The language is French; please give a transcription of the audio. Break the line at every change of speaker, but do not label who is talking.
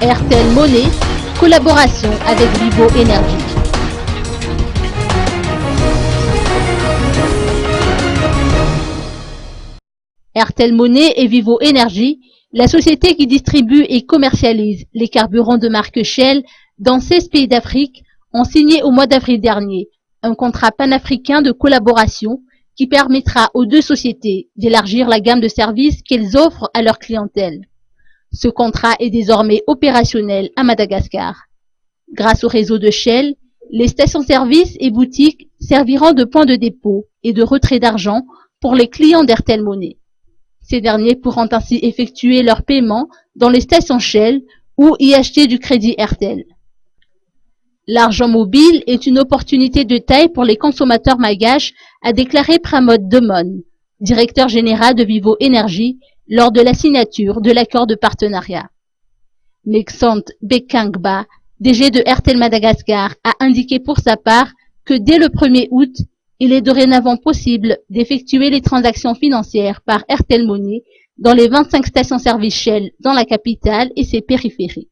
Airtel Money, collaboration avec Vivo Énergie. Airtel Money et Vivo Énergie, la société qui distribue et commercialise les carburants de marque Shell dans 16 pays d'Afrique, ont signé au mois d'avril dernier un contrat panafricain de collaboration qui permettra aux deux sociétés d'élargir la gamme de services qu'elles offrent à leur clientèle. Ce contrat est désormais opérationnel à Madagascar. Grâce au réseau de Shell, les stations-service et boutiques serviront de point de dépôt et de retrait d'argent pour les clients d'Airtel Money. Ces derniers pourront ainsi effectuer leurs paiements dans les stations Shell ou y acheter du crédit Airtel. L'argent mobile est une opportunité de taille pour les consommateurs malgaches, a déclaré Pramod Demon, directeur général de Vivo Énergie, lors de la signature de l'accord de partenariat. Mexant Bekangba, DG de Airtel Madagascar, a indiqué pour sa part que dès le 1er août, il est dorénavant possible d'effectuer les transactions financières par Airtel Money dans les 25 stations-service Shell dans la capitale et ses périphéries.